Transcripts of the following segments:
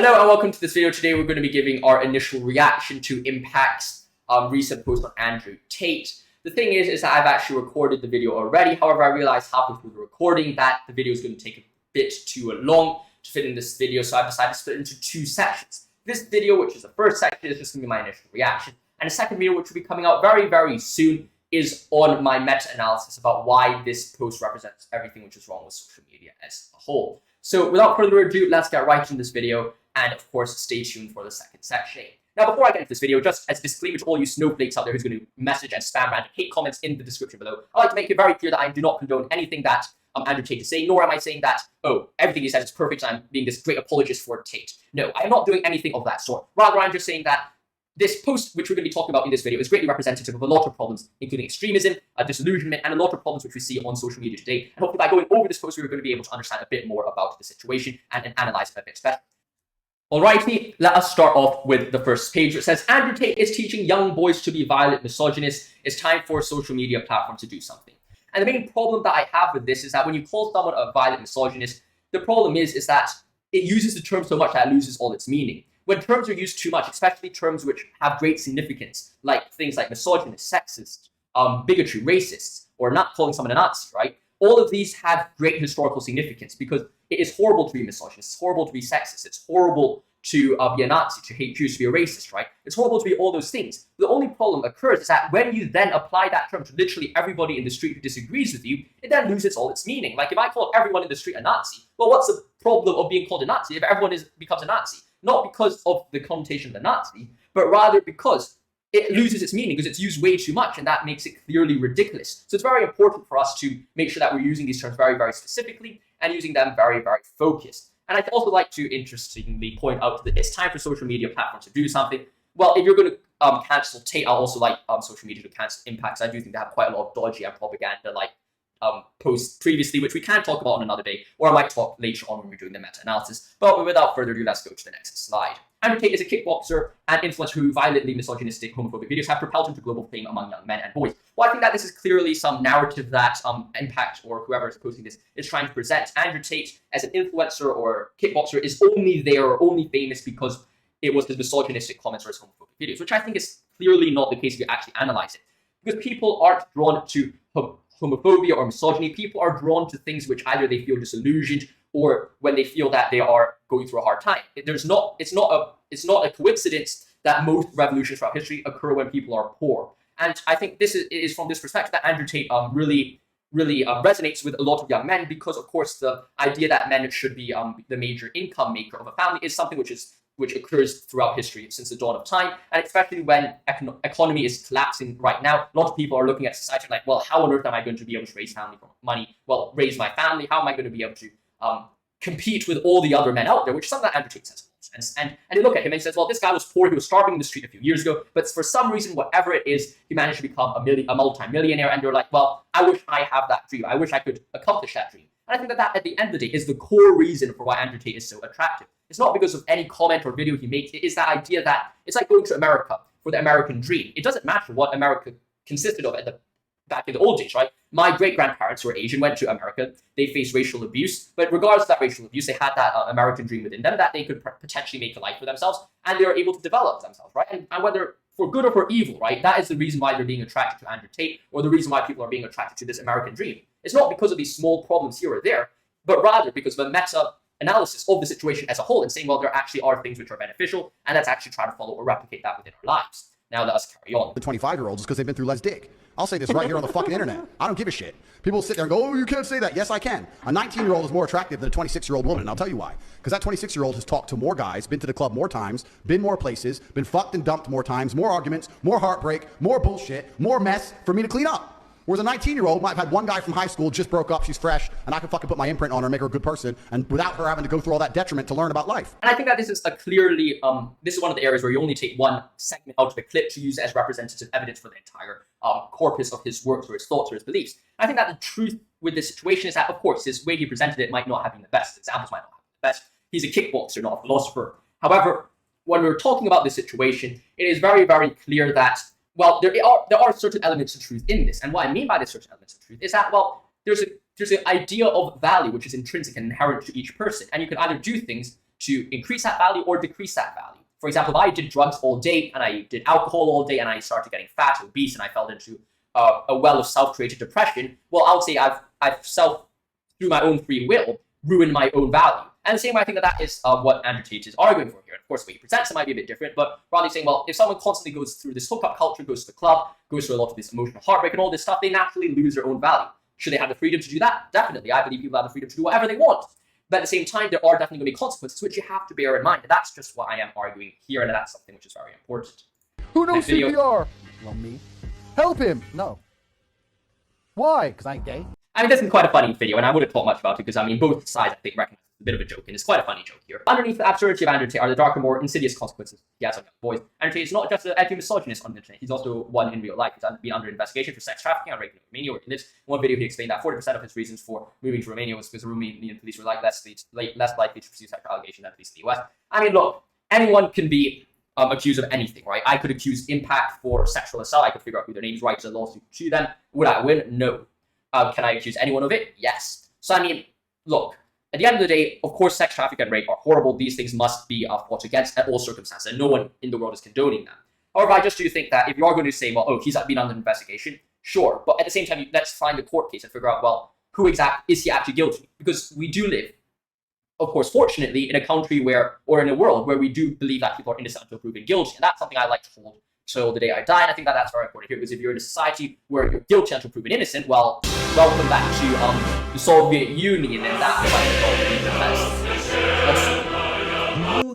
Hello and welcome to this video. Today we're going to be giving our initial reaction to Impact's recent post on Andrew Tate. The thing is that I've actually recorded the video already. However, I realized halfway through the recording that the video is going to take a bit too long to fit in this video, so I've decided to split it into two sections. This video, which is the first section, is just going to be my initial reaction, and the second video, which will be coming out very soon, is on my meta-analysis about why this post represents everything which is wrong with social media as a whole. So without further ado, let's get right into this video. And of course, stay tuned for the second section. Now, before I get into this video, just as a disclaimer to all you snowflakes out there who's going to message and spam random hate comments in the description below, I'd like to make it very clear that I do not condone anything that Andrew Tate is saying, nor am I saying that, oh, everything he says is perfect and I'm being this great apologist for Tate. No, I am not doing anything of that sort. Rather, I'm just saying that this post, which we're going to be talking about in this video, is greatly representative of a lot of problems, including extremism, disillusionment, and a lot of problems which we see on social media today. And hopefully by going over this post, we're going to be able to understand a bit more about the situation and analyze it a bit better. Alrighty, let us start off with the first page. It says, Andrew Tate is teaching young boys to be violent misogynists. It's time for a social media platform to do something. And the main problem that I have with this is that when you call someone a violent misogynist, the problem is that it uses the term so much that it loses all its meaning. When terms are used too much, especially terms which have great significance, like things like misogynist, sexist, bigotry, racist, or not calling someone a Nazi, right? All of these have great historical significance because it is horrible to be misogynist, it's horrible to be sexist, it's horrible to be a Nazi, to hate Jews, to be a racist, right? It's horrible to be all those things. The only problem occurs is that when you then apply that term to literally everybody in the street who disagrees with you, it then loses all its meaning. Like if I call everyone in the street a Nazi, well, what's the problem of being called a Nazi if everyone becomes a Nazi? Not because of the connotation of the Nazi, but rather because it loses its meaning because it's used way too much, and that makes it clearly ridiculous. So it's very important for us to make sure that we're using these terms very specifically and using them very focused. And I'd also like to interestingly point out that it's time for social media platforms to do something. Well, if you're going to cancel Tate, I also like social media to cancel Impacts. I do think they have quite a lot of dodgy and propaganda like posts previously, which we can talk about on another day, or I might talk later on when we're doing the meta-analysis. But without further ado, let's go to the next slide. Andrew Tate is a kickboxer and influencer who violently misogynistic, homophobic videos have propelled him to global fame among young men and boys. Well, I think that this is clearly some narrative that Impact or whoever is posting this is trying to present. Andrew Tate as an influencer or kickboxer is only there or only famous because it was his misogynistic comments or his homophobic videos, which I think is clearly not the case if you actually analyze it. Because people aren't drawn to homophobia or misogyny. People are drawn to things which either they feel disillusioned or when they feel that they are going through a hard time. It's not a coincidence that most revolutions throughout history occur when people are poor. And I think this is from this perspective that Andrew Tate really resonates with a lot of young men, because of course the idea that men should be the major income maker of a family is something which occurs throughout history since the dawn of time, and especially when economy is collapsing right now. A lot of people are looking at society like, well, how on earth am I going to be able to raise money? Well, raise my family. How am I going to be able to compete with all the other men out there? Which is something that Andrew Tate says. And they look at him and he says, well, this guy was poor, he was starving in the street a few years ago, but for some reason, whatever it is, he managed to become a multi-millionaire. And they're like, well, I wish I have that dream. I wish I could accomplish that dream. And I think that at the end of the day is the core reason for why Andrew Tate is so attractive. It's not because of any comment or video he makes. It is that idea that it's like going to America for the American dream. It doesn't matter what America consisted of back in the old days, right? My great-grandparents who were Asian went to America. They faced racial abuse, but regardless of that racial abuse, they had that American dream within them that they could potentially make a life for themselves, and they were able to develop themselves, right? And whether for good or for evil, right? That is the reason why they're being attracted to Andrew Tate, or the reason why people are being attracted to this American dream. It's not because of these small problems here or there, but rather because of a meta-analysis of the situation as a whole and saying, well, there actually are things which are beneficial, and let's actually try to follow or replicate that within our lives. Now let us carry on. The 25-year-olds is because they've been through less dick. I'll say this right here on the fucking internet. I don't give a shit. People sit there and go, oh, you can't say that. Yes, I can. A 19-year-old is more attractive than a 26-year-old woman, and I'll tell you why. Because that 26-year-old has talked to more guys, been to the club more times, been more places, been fucked and dumped more times, more arguments, more heartbreak, more bullshit, more mess for me to clean up. Whereas a 19-year-old might have had one guy from high school, just broke up, she's fresh, and I can fucking put my imprint on her and make her a good person, and without her having to go through all that detriment to learn about life. And I think that this is this is one of the areas where you only take one segment out of a clip to use it as representative evidence for the entire corpus of his works or his thoughts or his beliefs. And I think that the truth with this situation is that, of course, his way he presented it might not have been the best. Examples might not have been the best. He's a kickboxer, not a philosopher. However, when we're talking about this situation, it is very clear that, well, there are certain elements of truth in this. And what I mean by this certain elements of truth is that, well, there's an idea of value which is intrinsic and inherent to each person. And you can either do things to increase that value or decrease that value. For example, if I did drugs all day and I did alcohol all day and I started getting fat, obese, and I fell into a well of self-created depression, well, I would say I've through my own free will, ruined my own value. And the same way, I think that is what Andrew Tate is arguing for here. And of course, the way he presents it might be a bit different, but rather saying, well, if someone constantly goes through this hookup culture, goes to the club, goes through a lot of this emotional heartbreak and all this stuff, they naturally lose their own value. Should they have the freedom to do that? Definitely. I believe people have the freedom to do whatever they want. But at the same time, there are definitely going to be consequences, which you have to bear in mind. And that's just what I am arguing here, and that's something which is very important. Who knows CPR? Well, me. Help him! No. Why? Because I ain't gay. I mean, this is quite a funny video, and I wouldn't talk much about it because, I mean, both sides, I think, recognize it's a bit of a joke, and it's quite a funny joke here. Underneath the absurdity of Andrew Tate are the darker, more insidious consequences he has on young boys. Andrew Tate is not just an edgy-misogynist on the internet, he's also one in real life. He's been under investigation for sex trafficking on regular Romania, where he lives. In one video, he explained that 40% of his reasons for moving to Romania was because the Romanian police were less likely to pursue sexual allegations than police in the US. I mean, look, anyone can be accused of anything, right? I could accuse Impact for sexual assault. I could figure out who their names, write a lawsuit to them. Would I win? No. Can I accuse anyone of it? Yes. So, I mean, look, at the end of the day, of course, sex trafficking and rape are horrible. These things must be fought against at all circumstances, and no one in the world is condoning that. However, I just do think that if you are going to say, well, oh, he's been under investigation, sure. But at the same time, let's find the court case and figure out, well, is he actually guilty? Because we do live, of course, fortunately, in a country where, or in a world where we do believe that people are innocent until proven guilty. And that's something I like to hold till the day I die. And I think that that's very important here, because if you're in a society where you're guilty until proven innocent, well, welcome back to the Soviet Union, and that's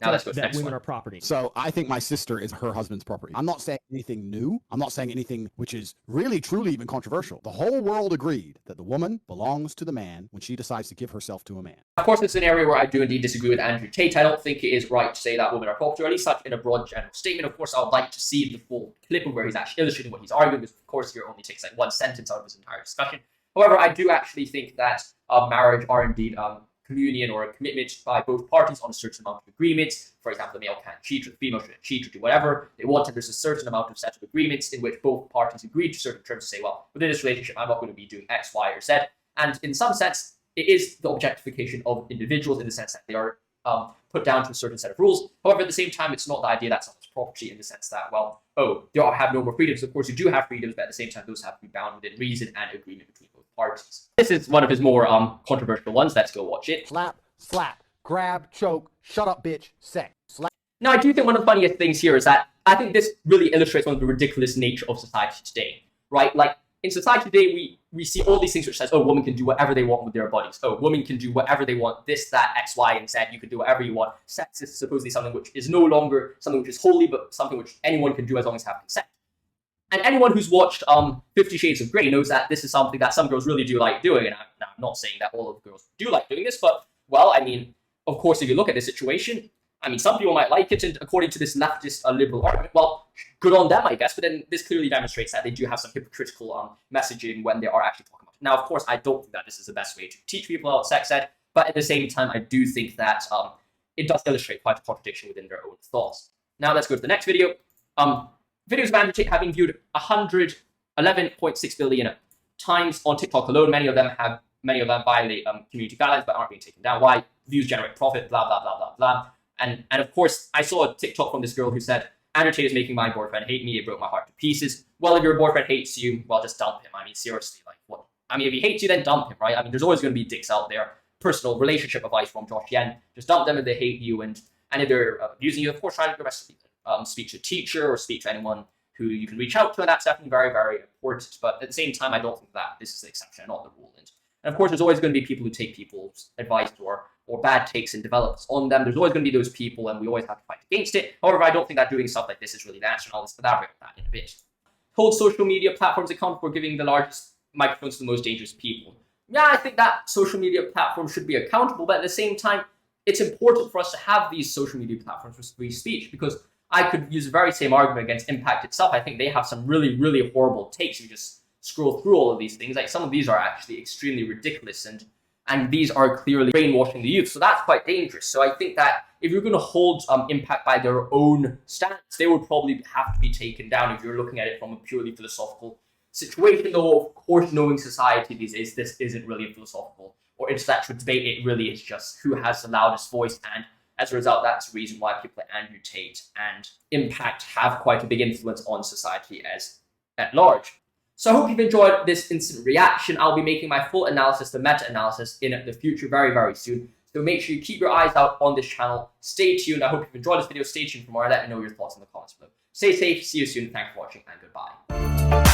now let's go to the next one. Are property. So I think my sister is her husband's property. I'm not saying anything new. I'm not saying anything which is really, truly even controversial. The whole world agreed that the woman belongs to the man when she decides to give herself to a man. Of course, it's an area where I do indeed disagree with Andrew Tate. I don't think it is right to say that women are property, or at least such in a broad general statement. Of course, I would like to see the full clip of where he's actually illustrating what he's arguing, because of course here only takes like one sentence out of his entire discussion. However, I do actually think that marriage are indeed communion or a commitment by both parties on a certain amount of agreements. For example, the male can't cheat, or the female shouldn't cheat, or do whatever they want, and there's a certain amount of set of agreements in which both parties agree to certain terms to say, well, within this relationship, I'm not going to be doing X, Y, or Z. And in some sense, it is the objectification of individuals in the sense that they are put down to a certain set of rules. However, at the same time, it's not the idea that someone's property in the sense that, well, oh, they all have no more freedoms. Of course, you do have freedoms, but at the same time, those have to be bound within reason and agreement between both parties. This is one of his more controversial ones. Let's go watch it. Slap, slap, grab, choke, shut up, bitch, sex. Slap. Now, I do think one of the funniest things here is that I think this really illustrates one of the ridiculous nature of society today, right? Like, in society today, we see all these things which says, oh, women can do whatever they want with their bodies. Oh, women can do whatever they want, this, that, X, Y, and Z. You can do whatever you want. Sex is supposedly something which is no longer something which is holy, but something which anyone can do as long as they have consent. And anyone who's watched 50 Shades of Grey knows that this is something that some girls really do like doing. And I'm not saying that all of the girls do like doing this, but, well, I mean, of course, if you look at this situation, I mean, some people might like it, and according to this leftist liberal argument, well, good on them, I guess, but then this clearly demonstrates that they do have some hypocritical messaging when they are actually talking about it. Now, of course, I don't think that this is the best way to teach people about sex ed, but at the same time, I do think that it does illustrate quite a contradiction within their own thoughts. Now, let's go to the next video. Videos of Andrew Tate have been viewed 111.6 billion times on TikTok alone. Many of them violate community guidelines but aren't being taken down. Why? Views generate profit, blah, blah, blah, blah, blah. And of course, I saw a TikTok from this girl who said, Andrew Tate is making my boyfriend hate me. It broke my heart to pieces. Well, if your boyfriend hates you, well, just dump him. I mean, seriously, like, what? I mean, if he hates you, then dump him, right? I mean, there's always going to be dicks out there. Personal relationship advice from Joshuajwyen. Just dump them if they hate you. And if they're abusing you, of course, try to speak to a teacher or speak to anyone who you can reach out to. And that's definitely very, very important. But at the same time, I don't think that this is the exception, not the rule. And of course, there's always going to be people who take people's advice or bad takes and develop on them. There's always going to be those people, and we always have to fight against it. However, I don't think that doing stuff like this is really the answer, and I'll elaborate on that in a bit. Hold social media platforms accountable for giving the largest microphones to the most dangerous people. Yeah, I think that social media platforms should be accountable, but at the same time, it's important for us to have these social media platforms for free speech, because I could use the very same argument against Impact itself. I think they have some really, really horrible takes. You just scroll through all of these things. Like, some of these are actually extremely ridiculous, and these are clearly brainwashing the youth. So that's quite dangerous. So I think that if you're going to hold Impact by their own stance, they would probably have to be taken down if you're looking at it from a purely philosophical situation. Though, of course, knowing society these days, this isn't really a philosophical or intellectual debate. It really is just who has the loudest voice and As a result, that's the reason why people like Andrew Tate and Impact have quite a big influence on society as at large. So I hope you've enjoyed this instant reaction. I'll be making my full analysis, the meta-analysis, in the future very, very soon. So make sure you keep your eyes out on this channel. Stay tuned. I hope you've enjoyed this video. Stay tuned for more. Let me know your thoughts in the comments below. Stay safe. See you soon. Thanks for watching and goodbye.